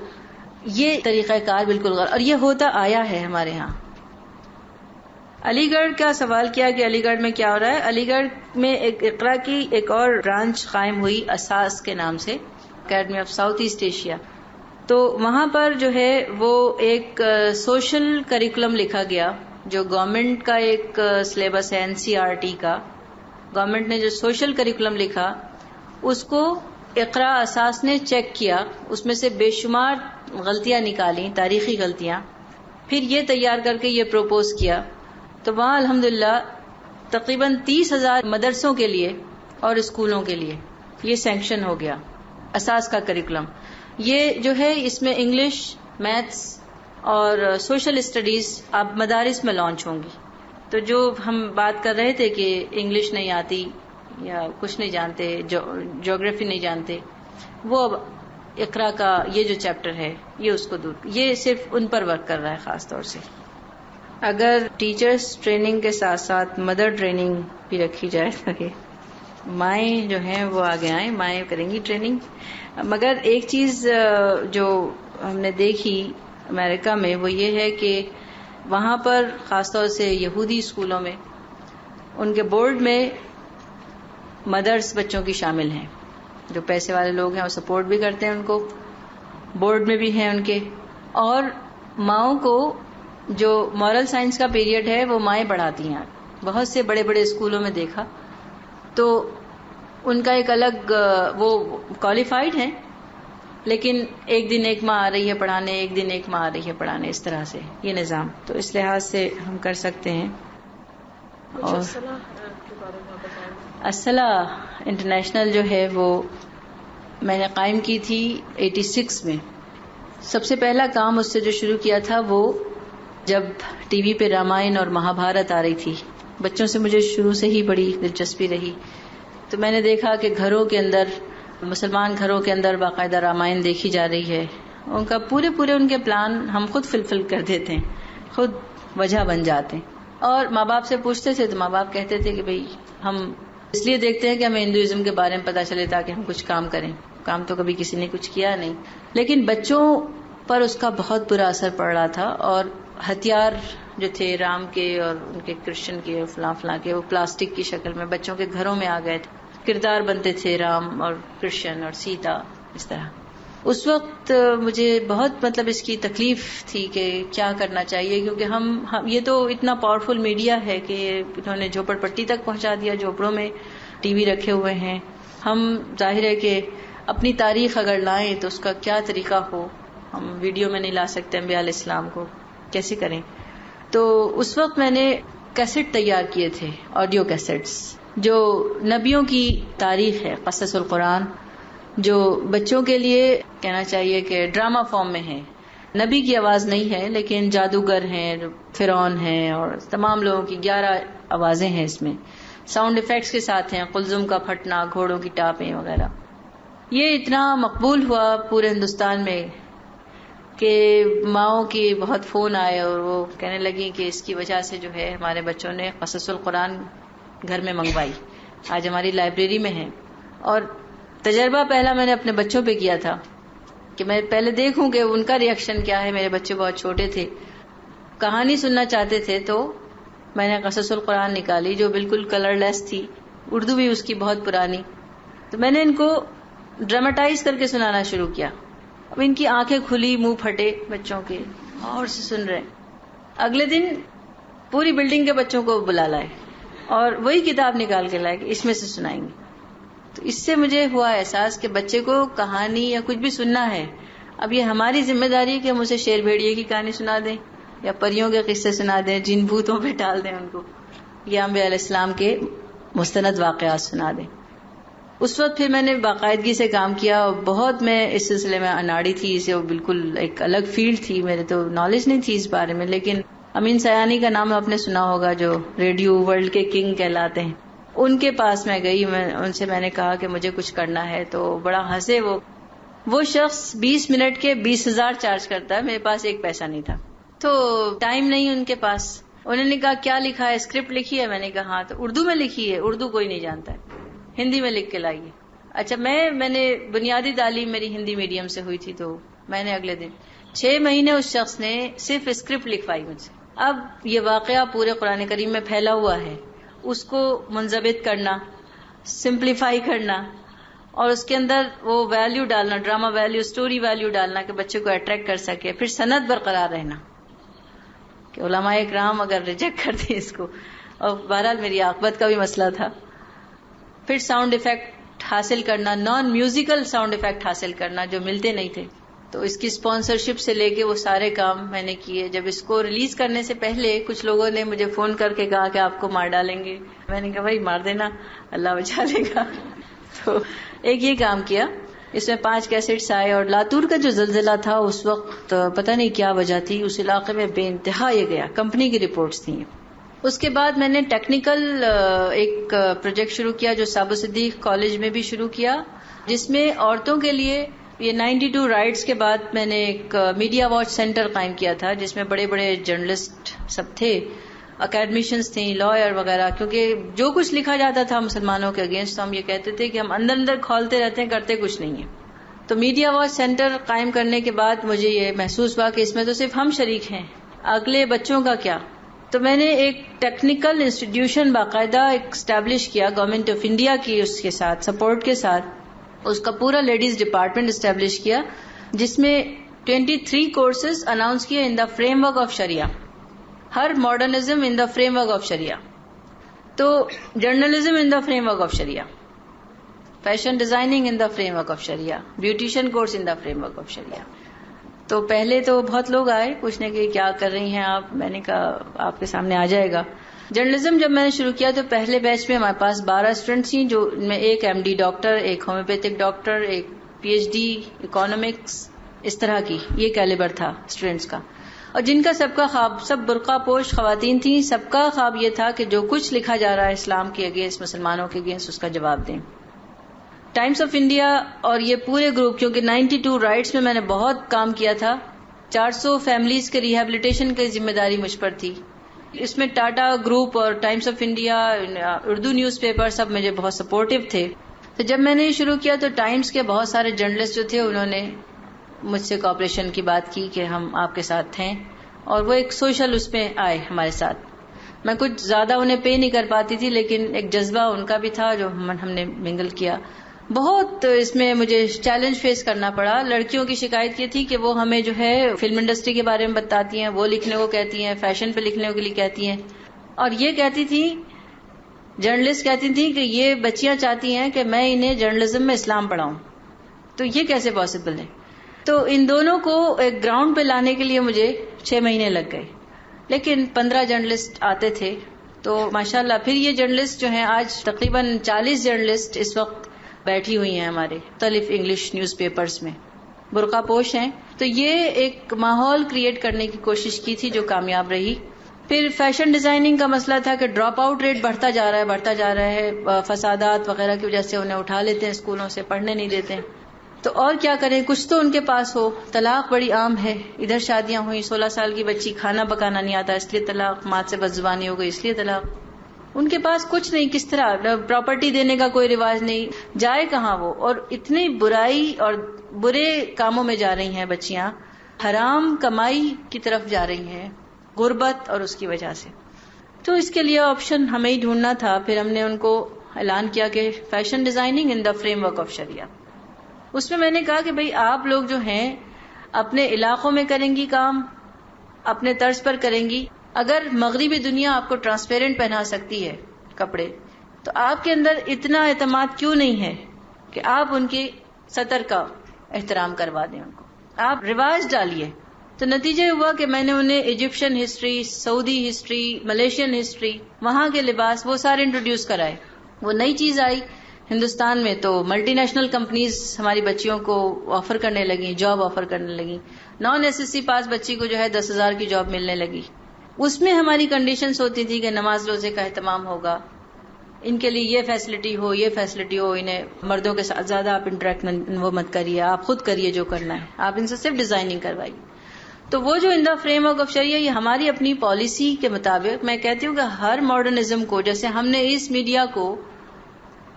یہ طریقہ کار بالکل غلط، اور یہ ہوتا آیا ہے ہمارے ہاں. علی گڑھ کا سوال کیا کہ علی گڑھ میں کیا ہو رہا ہے. علی گڑھ میں ایک اقرا کی ایک اور برانچ قائم ہوئی اساس کے نام سے، Academy of South East Asia. تو وہاں پر جو ہے وہ ایک سوشل کریکولم لکھا گیا جو گورنمنٹ کا ایک سلیبس ہے NCERT کا، گورنمنٹ نے جو سوشل کریکولم لکھا اس کو اقرا اساس نے چیک کیا، اس میں سے بے شمار غلطیاں نکالی، تاریخی غلطیاں، پھر یہ تیار کر کے یہ پروپوز کیا. تو وہاں الحمدللہ تقریباً 30,000 مدرسوں کے لیے اور اسکولوں کے لیے یہ سینکشن ہو گیا اساس کا کریکولم. یہ جو ہے اس میں انگلش، میتھس اور سوشل اسٹڈیز اب مدارس میں لانچ ہوں گی. تو جو ہم بات کر رہے تھے کہ انگلش نہیں آتی یا کچھ نہیں جانتے، جیوگرافی نہیں جانتے، وہ اب اقرا کا یہ جو چیپٹر ہے یہ اس کو دور، یہ صرف ان پر ورک کر رہا ہے خاص طور سے. اگر ٹیچرز ٹریننگ کے ساتھ ساتھ مدر ٹریننگ بھی رکھی جائے تاکہ مائیں جو ہیں وہ آگے آئیں، مائیں کریں گی ٹریننگ. مگر ایک چیز جو ہم نے دیکھی امریکہ میں وہ یہ ہے کہ وہاں پر خاص طور سے یہودی اسکولوں میں ان کے بورڈ میں مدرس بچوں کی شامل ہیں، جو پیسے والے لوگ ہیں وہ سپورٹ بھی کرتے ہیں ان کو، بورڈ میں بھی ہیں ان کے. اور ماؤں کو جو مورل سائنس کا پیریڈ ہے وہ مائیں پڑھاتی ہیں. بہت سے بڑے بڑے اسکولوں میں دیکھا تو ان کا ایک الگ، وہ کوالیفائڈ ہیں لیکن ایک دن ایک ماں آ رہی ہے پڑھانے، ایک دن ایک ماں آ رہی ہے پڑھانے، اس طرح سے یہ نظام. تو اس لحاظ سے ہم کر سکتے ہیں. اور الصلاح انٹرنیشنل جو ہے وہ میں نے قائم کی تھی 86 میں. سب سے پہلا کام اس سے جو شروع کیا تھا وہ جب ٹی وی پہ رامائن اور مہا بھارت آ رہی تھی، بچوں سے مجھے شروع سے ہی بڑی دلچسپی رہی. تو میں نے دیکھا کہ گھروں کے اندر، مسلمان گھروں کے اندر باقاعدہ رامائن دیکھی جا رہی ہے. ان کا پورے ان کے پلان ہم خود فلفل کر دیتے ہیں، خود وجہ بن جاتے ہیں. اور ماں باپ سے پوچھتے تھے تو ماں باپ کہتے تھے کہ بھئی ہم اس لیے دیکھتے ہیں کہ ہمیں ہندوازم کے بارے میں پتہ چلے تاکہ ہم کچھ کام کریں. کام تو کبھی کسی نے کچھ کیا نہیں، لیکن بچوں پر اس کا بہت برا اثر پڑ رہا تھا. اور ہتھیار جو تھے رام کے اور ان کے کرشن کے فلاں کے، وہ پلاسٹک کی شکل میں بچوں کے گھروں میں آ گئے تھے. کردار بنتے تھے رام اور کرشن اور سیتا اس طرح. اس وقت مجھے بہت اس کی تکلیف تھی کہ کیا کرنا چاہیے، کیونکہ ہم یہ تو اتنا پاورفل میڈیا ہے کہ انہوں نے جھوپڑ پٹی تک پہنچا دیا، جھوپڑوں میں ٹی وی رکھے ہوئے ہیں. ہم ظاہر ہے کہ اپنی تاریخ اگر لائیں تو اس کا کیا طریقہ ہو، ہم ویڈیو میں نہیں لا سکتے انبیاء علیہ السلام کو، کیسے کریں. تو اس وقت میں نے کیسٹ تیار کیے تھے، آڈیو کیسٹس، جو نبیوں کی تاریخ ہے، قصص القرآن، جو بچوں کے لیے کہنا چاہیے کہ ڈرامہ فارم میں ہے. نبی کی آواز نہیں ہے لیکن جادوگر ہیں، فرعون ہیں اور تمام لوگوں کی 11 آوازیں ہیں اس میں، ساؤنڈ ایفیکٹس کے ساتھ ہیں، قلزم کا پھٹنا، گھوڑوں کی ٹاپیں وغیرہ. یہ اتنا مقبول ہوا پورے ہندوستان میں کہ ماؤں کی بہت فون آئے اور وہ کہنے لگی کہ اس کی وجہ سے جو ہے ہمارے بچوں نے قصص القرآن گھر میں منگوائی، آج ہماری لائبریری میں ہے. اور تجربہ پہلا میں نے اپنے بچوں پہ کیا تھا کہ میں پہلے دیکھوں کہ ان کا ریئیکشن کیا ہے. میرے بچے بہت چھوٹے تھے، کہانی سننا چاہتے تھے، تو میں نے قصص القرآن نکالی جو بالکل کلر لیس تھی، اردو بھی اس کی بہت پرانی. تو میں نے ان کو ڈراماٹائز کر کے سنانا شروع کیا. اب ان کی آنکھیں کھلی، منہ پھٹے بچوں کے، اور سے سن رہے. اگلے دن پوری بلڈنگ کے بچوں کو بلا لائے اور وہی کتاب نکال کے لائے کہ اس میں سے سنائیں گے. تو اس سے مجھے ہوا احساس کہ بچے کو کہانی یا کچھ بھی سننا ہے، اب یہ ہماری ذمہ داری ہے کہ ہم اسے شیر بھیڑیے کی کہانی سنا دیں یا پریوں کے قصے سنا دیں، جن بھوتوں پہ ڈال دیں ان کو، یا انبیاء علیہ السلام کے مستند واقعات سنا دیں. اس وقت پھر میں نے باقاعدگی سے کام کیا اور بہت میں اس سلسلے میں اناڑی تھی. اسے بالکل ایک الگ فیلڈ تھی، میرے تو نالج نہیں تھی اس بارے میں. لیکن امین سیانی کا نام آپ نے سنا ہوگا، جو ریڈیو ورلڈ کے کنگ کہلاتے ہیں. ان کے پاس میں گئی، ان سے میں نے کہا کہ مجھے کچھ کرنا ہے. تو بڑا ہنسے وہ شخص 20 منٹ کے 20,000 چارج کرتا ہے، میرے پاس ایک پیسہ نہیں تھا، تو ٹائم نہیں ان کے پاس. انہوں نے کہا کیا لکھا ہے، اسکرپٹ لکھی ہے؟ میں نے کہا ہاں. تو اردو میں لکھی ہے؟ اردو کوئی نہیں جانتا ہے، ہندی میں لکھ کے لائیے. اچھا، میں نے بنیادی تعلیم میری ہندی میڈیم سے ہوئی تھی، تو میں نے اگلے دن 6 مہینے اس شخص نے صرف اسکرپٹ لکھوائی مجھ سے. اب یہ واقعہ پورے قرآن کریم میں پھیلا ہوا ہے، اس کو منضبط کرنا، سمپلیفائی کرنا اور اس کے اندر وہ ویلیو ڈالنا، ڈرامہ ویلیو، سٹوری ویلیو ڈالنا کہ بچے کو اٹریکٹ کر سکے، پھر سند برقرار رہنا کہ علماء اکرام اگر ریجیکٹ کرتے اس کو. اور بہرحال میری عاقبت کا بھی مسئلہ تھا. پھر ساؤنڈ ایفیکٹ حاصل کرنا، نان میوزیکل ساؤنڈ ایفیکٹ حاصل کرنا جو ملتے نہیں تھے، تو اس کی اسپانسرشپ سے لے کے وہ سارے کام میں نے کیے. جب اس کو ریلیز کرنے سے پہلے کچھ لوگوں نے مجھے فون کر کے کہا کہ آپ کو مار ڈالیں گے. میں نے کہا بھائی مار دینا، اللہ بچا لے گا. تو ایک یہ کام کیا. اس میں 5 کیسٹس آئے. اور لاتور کا جو زلزلہ تھا اس وقت پتہ نہیں کیا وجہ تھی، اس علاقے میں بے انتہا یہ گیا، کمپنی کی رپورٹس تھیں. اس کے بعد میں نے ٹیکنیکل ایک پروجیکٹ شروع کیا جو صابو صدیق کالج میں بھی شروع کیا، جس میں عورتوں کے لیے یہ 92 رائٹس کے بعد میں نے ایک میڈیا واچ سینٹر قائم کیا تھا، جس میں بڑے بڑے جرنلسٹ سب تھے، اکیڈمیشنز تھیں، لائر وغیرہ. کیونکہ جو کچھ لکھا جاتا تھا مسلمانوں کے اگینسٹ، تو ہم یہ کہتے تھے کہ ہم اندر اندر کھولتے رہتے ہیں، کرتے کچھ نہیں ہیں. تو میڈیا واچ سینٹر قائم کرنے کے بعد مجھے یہ محسوس ہوا کہ اس میں تو صرف ہم شریک ہیں، اگلے بچوں کا کیا. تو میں نے ایک ٹیکنیکل انسٹیٹیوشن باقاعدہ اسٹیبلش کیا گورنمنٹ آف انڈیا کی اس کے ساتھ سپورٹ کے ساتھ. اس کا پورا لیڈیز ڈپارٹمنٹ اسٹیبلش کیا، جس میں 23 کورسز اناؤنس کیے in the framework of sharia. ہر modernism in the framework of sharia. تو journalism in the framework of sharia, fashion designing in the framework of sharia, beautician course in the framework of sharia. تو پہلے تو بہت لوگ آئے پوچھنے کے کیا کر رہی ہیں آپ. میں نے کہا آپ کے سامنے آ جائے گا. جرنلزم جب میں نے شروع کیا تو پہلے بیچ میں ہمارے پاس 12 اسٹوڈنٹس تھیں، جو ان میں ایک ایم ڈی ڈاکٹر، ایک ہومیوپیتھک ڈاکٹر، ایک پی ایچ ڈی اکانومکس، اس طرح کی یہ کیلیبر تھا اسٹوڈنٹس کا. اور جن کا سب کا خواب، سب برقع پوش خواتین تھیں، سب کا خواب یہ تھا کہ جو کچھ لکھا جا رہا ہے اسلام کے اگینسٹ، مسلمانوں کے اگینسٹ، اس کا جواب دیں. ٹائمز آف انڈیا اور یہ پورے گروپ، کیونکہ 92 رائٹس میں نے بہت کام کیا تھا، 400 فیملیز کے ریہیبلیٹیشن کی ذمہ داری مجھ پر تھی. اس میں ٹاٹا گروپ اور Times of India, Urdu newspaper سب مجھے بہت سپورٹیو تھے. تو جب میں نے یہ شروع کیا تو ٹائمز کے بہت سارے جرنلسٹ جو تھے انہوں نے مجھ سے کوآپریشن کی بات کی کہ ہم آپ کے ساتھ ہیں، اور وہ ایک سوشل اس میں آئے ہمارے ساتھ. میں کچھ زیادہ انہیں پے نہیں کر پاتی تھی، لیکن ایک جذبہ ان کا بھی تھا جو ہم نے منگل کیا. بہت اس میں مجھے چیلنج فیس کرنا پڑا. لڑکیوں کی شکایت یہ تھی کہ وہ ہمیں جو ہے فلم انڈسٹری کے بارے میں بتاتی ہیں، وہ لکھنے کو کہتی ہیں، فیشن پہ لکھنے کے لیے کہتی ہیں. اور یہ کہتی تھی، جرنلسٹ کہتی تھی کہ یہ بچیاں چاہتی ہیں کہ میں انہیں جرنلزم میں اسلام پڑھاؤں. تو یہ کیسے پاسبل ہے؟ تو ان دونوں کو ایک گراؤنڈ پہ لانے کے لیے مجھے 6 مہینے لگ گئے، لیکن 15 جرنلسٹ آتے تھے. تو ماشاءاللہ پھر یہ جرنلسٹ جو ہیں آج تقریباً 40 جرنلسٹ اس وقت بیٹھی ہوئی ہیں ہمارے مختلف انگلش نیوز پیپرز میں، برقع پوش ہیں. تو یہ ایک ماحول کریٹ کرنے کی کوشش کی تھی جو کامیاب رہی. پھر فیشن ڈیزائننگ کا مسئلہ تھا کہ ڈراپ آؤٹ ریٹ بڑھتا جا رہا ہے، فسادات وغیرہ کی وجہ سے انہیں اٹھا لیتے ہیں اسکولوں سے، پڑھنے نہیں دیتے ہیں. تو اور کیا کریں، کچھ تو ان کے پاس ہو. طلاق بڑی عام ہے، ادھر شادیاں ہوئی، 16 سال کی بچی، کھانا پکانا نہیں آتا اس لیے طلاق، ماں سے بدزبانی ہو گئی اس لیے طلاق. ان کے پاس کچھ نہیں، کس طرح پراپرٹی دینے کا کوئی رواج نہیں، جائے کہاں وہ. اور اتنی برائی اور برے کاموں میں جا رہی ہیں بچیاں، حرام کمائی کی طرف جا رہی ہیں، غربت اور اس کی وجہ سے. تو اس کے لیے آپشن ہمیں ہی ڈھونڈنا تھا. پھر ہم نے ان کو اعلان کیا کہ fashion designing in the framework of sharia. اس میں نے کہا کہ بھئی آپ لوگ جو ہیں اپنے علاقوں میں کریں گی کام، اپنے طرز پر کریں گی. اگر مغربی دنیا آپ کو ٹرانسپیرنٹ پہنا سکتی ہے کپڑے، تو آپ کے اندر اتنا اعتماد کیوں نہیں ہے کہ آپ ان کی سطر کا احترام کروا دیں، ان کو آپ رواج ڈالیے. تو نتیجہ ہوا کہ میں نے انہیں ایجپشن ہسٹری، سعودی ہسٹری، ملیشین ہسٹری، وہاں کے لباس، وہ سارے انٹروڈیوس کرائے. وہ نئی چیز آئی ہندوستان میں تو ملٹی نیشنل کمپنیز ہماری بچیوں کو آفر کرنے لگیں، جاب آفر کرنے لگیں. نان ایس ایس سی پاس بچی کو جو ہے 10,000 کی جاب ملنے لگی. اس میں ہماری کنڈیشنز ہوتی تھی کہ نماز روزے کا اہتمام ہوگا، ان کے لیے یہ فیسلٹی ہو، یہ فیسلٹی ہو، انہیں مردوں کے ساتھ زیادہ آپ انٹریکٹ وہ مت کریے، آپ خود کریے جو کرنا ہے، آپ ان سے صرف ڈیزائننگ کروائیے. تو وہ جو ان دا فریم ورک آف شریعہ، یہ ہماری اپنی پالیسی کے مطابق، میں کہتی ہوں کہ ہر ماڈرنزم کو، جیسے ہم نے اس میڈیا کو،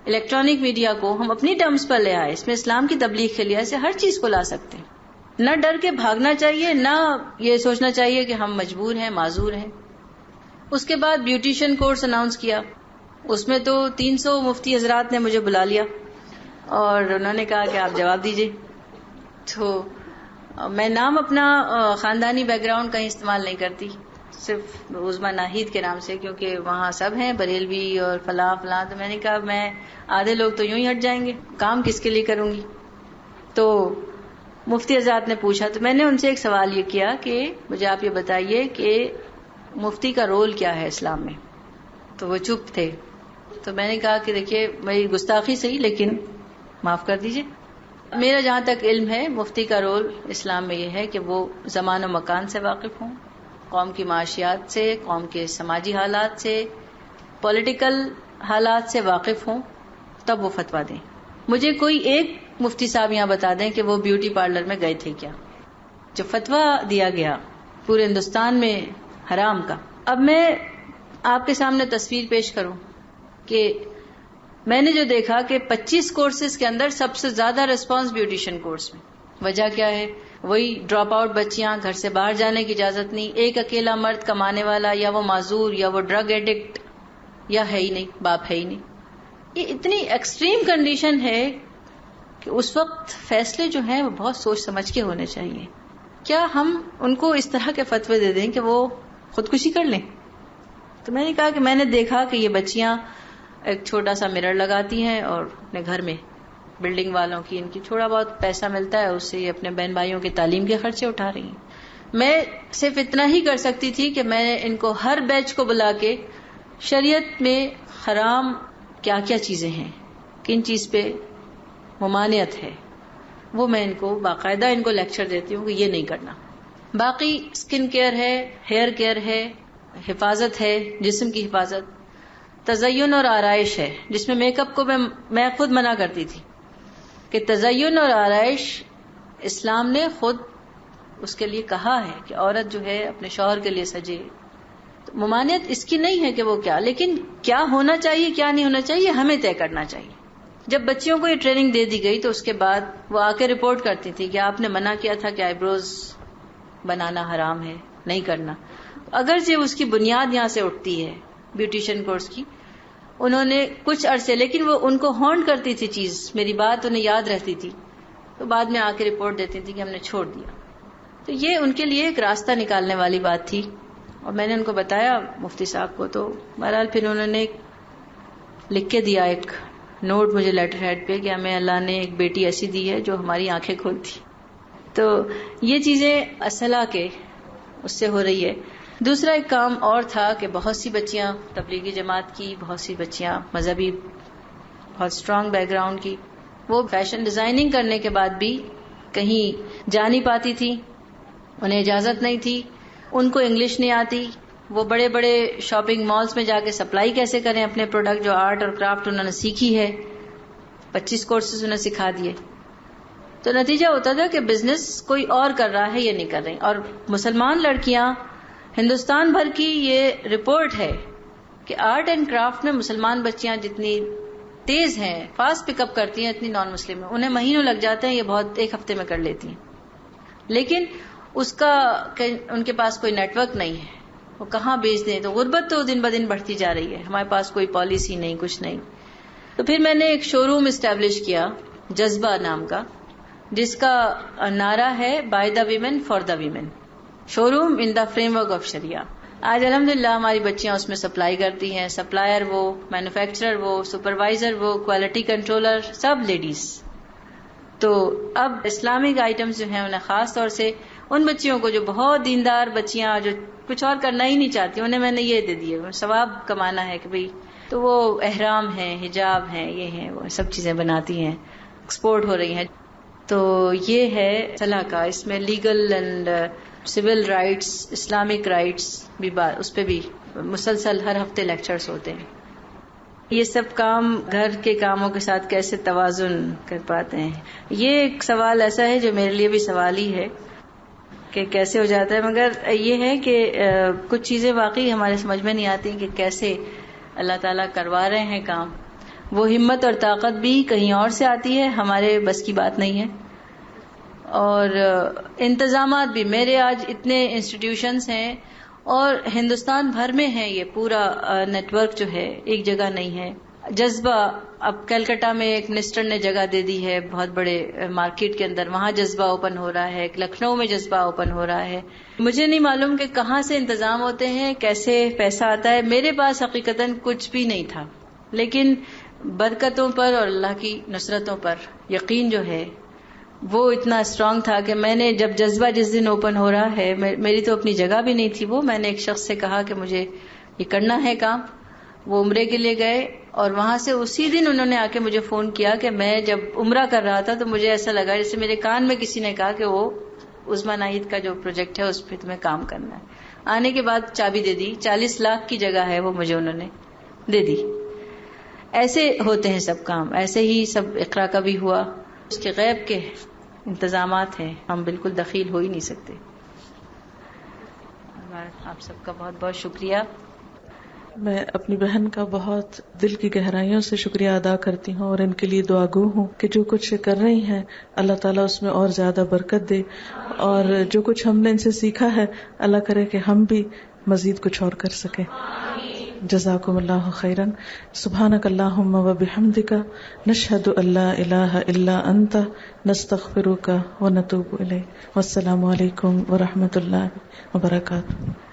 الیکٹرانک میڈیا کو ہم اپنی ٹرمز پر لے آئے، اس میں اسلام کی تبلیغ کے لیے، ایسے ہر چیز کو لا سکتے ہیں. نہ ڈر کے بھاگنا چاہیے، نہ یہ سوچنا چاہیے کہ ہم مجبور ہیں، معذور ہیں. اس کے بعد بیوٹیشین کورس اناؤنس کیا. اس میں تو 300 مفتی حضرات نے مجھے بلا لیا اور انہوں نے کہا کہ آپ جواب دیجئے. تو میں نام اپنا خاندانی بیک گراؤنڈ کہیں استعمال نہیں کرتی. صرف عظما ناہید کے نام سے، کیونکہ وہاں سب ہیں بریلوی اور فلاں فلاں. تو میں نے کہا میں آدھے لوگ تو یوں ہی ہٹ جائیں گے، کام کس کے لیے کروں گی. تو مفتی حضرات نے پوچھا تو میں نے ان سے ایک سوال یہ کیا کہ مجھے آپ یہ بتائیے کہ مفتی کا رول کیا ہے اسلام میں. تو وہ چپ تھے. تو میں نے کہا کہ دیکھیے میری گستاخی صحیح لیکن معاف کر دیجیے، میرا جہاں تک علم ہے مفتی کا رول اسلام میں یہ ہے کہ وہ زمان و مکان سے واقف ہوں، قوم کی معاشیات سے، قوم کے سماجی حالات سے، پولیٹیکل حالات سے واقف ہوں، تب وہ فتویٰ دیں. مجھے کوئی ایک مفتی صاحب یہاں بتا دیں کہ وہ بیوٹی پارلر میں گئے تھے کیا. جو فتویٰ دیا گیا پورے ہندوستان میں حرام کا. اب میں آپ کے سامنے تصویر پیش کروں کہ میں نے جو دیکھا کہ 25 کورسز کے اندر سب سے زیادہ ریسپانس بیوٹیشین کورس میں. وجہ کیا ہے؟ وہی ڈراپ آؤٹ بچیاں، گھر سے باہر جانے کی اجازت نہیں، ایک اکیلا مرد کمانے والا، یا وہ معذور یا وہ ڈرگ ایڈکٹ یا ہے ہی نہیں، باپ ہے ہی نہیں. یہ اتنی ایکسٹریم کنڈیشن ہے کہ اس وقت فیصلے جو ہیں وہ بہت سوچ سمجھ کے ہونے چاہیے. کیا ہم ان کو اس طرح کے فتوے دے دیں کہ وہ خودکشی کر لیں؟ تو میں نے کہا کہ میں نے دیکھا کہ یہ بچیاں ایک چھوٹا سا مرر لگاتی ہیں اور اپنے گھر میں بلڈنگ والوں کی ان کی تھوڑا بہت پیسہ ملتا ہے، اس سے یہ اپنے بہن بھائیوں کی تعلیم کے خرچے اٹھا رہی ہیں. میں صرف اتنا ہی کر سکتی تھی کہ میں ان کو ہر بیچ کو بلا کے شریعت میں حرام کیا کیا چیزیں ہیں، کن چیز پہ ممانعت ہے، وہ میں ان کو باقاعدہ ان کو لیکچر دیتی ہوں کہ یہ نہیں کرنا. باقی اسکن کیئر ہے، ہیئر کیئر ہے، حفاظت ہے، جسم کی حفاظت، تزین اور آرائش ہے، جس میں میک اپ کو میں خود منع کرتی تھی کہ تزین اور آرائش اسلام نے خود اس کے لیے کہا ہے کہ عورت جو ہے اپنے شوہر کے لیے سجے. ممانعت اس کی نہیں ہے کہ وہ کیا، لیکن کیا ہونا چاہیے کیا نہیں ہونا چاہیے ہمیں طے کرنا چاہیے. جب بچیوں کو یہ ٹریننگ دے دی گئی تو اس کے بعد وہ آ کے رپورٹ کرتی تھی کہ آپ نے منع کیا تھا کہ آئی بروز بنانا حرام ہے، نہیں کرنا. اگرچہ اس کی بنیاد یہاں سے اٹھتی ہے بیوٹیشین کورس کی، انہوں نے کچھ عرصے، لیکن وہ ان کو ہانٹ کرتی تھی چیز، میری بات انہیں یاد رہتی تھی، تو بعد میں آ کے رپورٹ دیتی تھی کہ ہم نے چھوڑ دیا. تو یہ ان کے لیے ایک راستہ نکالنے والی بات تھی، اور میں نے ان کو بتایا مفتی صاحب کو. تو بہرحال پھر انہوں نے لکھ کے دیا ایک نوٹ مجھے لیٹر ہیڈ پہ کہ ہمیں اللہ نے ایک بیٹی ایسی دی ہے جو ہماری آنکھیں کھولتی. تو یہ چیزیں اصلاح کے اس سے ہو رہی ہے. دوسرا ایک کام اور تھا کہ بہت سی بچیاں تبلیغی جماعت کی، بہت سی بچیاں مذہبی بہت اسٹرانگ بیک گراؤنڈ کی، وہ فیشن ڈیزائننگ کرنے کے بعد بھی کہیں جا نہیں پاتی تھی، انہیں اجازت نہیں تھی، ان کو انگلش نہیں آتی، وہ بڑے بڑے شاپنگ مالز میں جا کے سپلائی کیسے کریں اپنے پروڈکٹ جو آرٹ اور کرافٹ انہوں نے سیکھی ہے. 25 کورسز انہیں سکھا دیے. تو نتیجہ ہوتا تھا کہ بزنس کوئی اور کر رہا ہے، یہ نہیں کر رہی. اور مسلمان لڑکیاں، ہندوستان بھر کی یہ رپورٹ ہے کہ آرٹ اینڈ کرافٹ میں مسلمان بچیاں جتنی تیز ہیں، فاسٹ پک اپ کرتی ہیں، اتنی نان مسلم ہیں. انہیں مہینوں لگ جاتے ہیں، یہ بہت ایک ہفتے میں کر لیتی ہیں. لیکن اس کا ان کے پاس کوئی نیٹ ورک نہیں ہے، وہ کہاں بیچ دیں. تو غربت تو دن بدن بڑھتی جا رہی ہے، ہمارے پاس کوئی پالیسی نہیں، کچھ نہیں. تو پھر میں نے ایک شو روم اسٹیبلش کیا جذبہ نام کا، جس کا نعرہ ہے by the women for the women, showroom in the framework of sharia. آج الحمدللہ ہماری بچیاں اس میں سپلائی کرتی ہیں، سپلائر وہ، مینوفیکچرر وہ، سپروائزر وہ، کوالٹی کنٹرولر، سب لیڈیز. تو اب اسلامک آئٹمز جو ہیں انہیں خاص طور سے ان بچیوں کو جو بہت دیندار بچیاں جو کچھ اور کرنا ہی نہیں چاہتی، انہیں میں نے یہ دے دیے، ثواب کمانا ہے کہ بھئی، تو وہ احرام ہیں، حجاب ہیں، یہ ہیں، وہ سب چیزیں بناتی ہیں، ایکسپورٹ ہو رہی ہیں. تو یہ ہے صلاح کا، اس میں legal and civil rights, Islamic rights بھی اس پہ بھی مسلسل ہر ہفتے لیکچرز ہوتے ہیں. یہ سب کام گھر کے کاموں کے ساتھ کیسے توازن کر پاتے ہیں، یہ ایک سوال ایسا ہے جو میرے لیے بھی سوال ہی ہے کہ کیسے ہو جاتا ہے. مگر یہ ہے کہ کچھ چیزیں واقعی ہمارے سمجھ میں نہیں آتی کہ کیسے اللہ تعالیٰ کروا رہے ہیں کام. وہ ہمت اور طاقت بھی کہیں اور سے آتی ہے، ہمارے بس کی بات نہیں ہے. اور انتظامات بھی، میرے آج اتنے انسٹیٹیوشنز ہیں اور ہندوستان بھر میں ہے، یہ پورا نیٹ ورک جو ہے ایک جگہ نہیں ہے. جذبہ اب کلکتہ میں ایک منسٹر نے جگہ دے دی ہے بہت بڑے مارکیٹ کے اندر، وہاں جذبہ اوپن ہو رہا ہے، لکھنؤ میں جذبہ اوپن ہو رہا ہے. مجھے نہیں معلوم کہ کہاں سے انتظام ہوتے ہیں، کیسے پیسہ آتا ہے. میرے پاس حقیقتاً کچھ بھی نہیں تھا، لیکن برکتوں پر اور اللہ کی نصرتوں پر یقین جو ہے وہ اتنا اسٹرانگ تھا کہ میں نے جب جذبہ جس دن اوپن ہو رہا ہے، میری تو اپنی جگہ بھی نہیں تھی، وہ میں نے ایک شخص سے کہا کہ مجھے یہ کرنا ہے کام. وہ عمرے کے لیے گئے اور وہاں سے اسی دن انہوں نے آ کے مجھے فون کیا کہ میں جب عمرہ کر رہا تھا تو مجھے ایسا لگا جیسے میرے کان میں کسی نے کہا کہ وہ عظمیٰ ناہید کا جو پروجیکٹ ہے اس پہ تمہیں کام کرنا ہے. آنے کے بعد چابی دے دی، 40 لاکھ کی جگہ ہے وہ مجھے انہوں نے دے دی. ایسے ہوتے ہیں سب کام، ایسے ہی سب اقرا کا بھی ہوا. اس کے غیب کے انتظامات ہیں، ہم بالکل دخیل ہو ہی نہیں سکتے. آپ سب کا بہت بہت شکریہ. میں اپنی بہن کا بہت دل کی گہرائیوں سے شکریہ ادا کرتی ہوں اور ان کے لیے دعا گو ہوں کہ جو کچھ کر رہی ہیں اللہ تعالیٰ اس میں اور زیادہ برکت دے، اور جو کچھ ہم نے ان سے سیکھا ہے اللہ کرے کہ ہم بھی مزید کچھ اور کر سکیں. جزاکم اللہ خیرا. سبحانک اللہم و بحمدک، نشہد ان لا الہ الا انت، نستغفرک و نتوب الیک. والسلام علیکم ورحمۃ اللہ وبرکاتہ.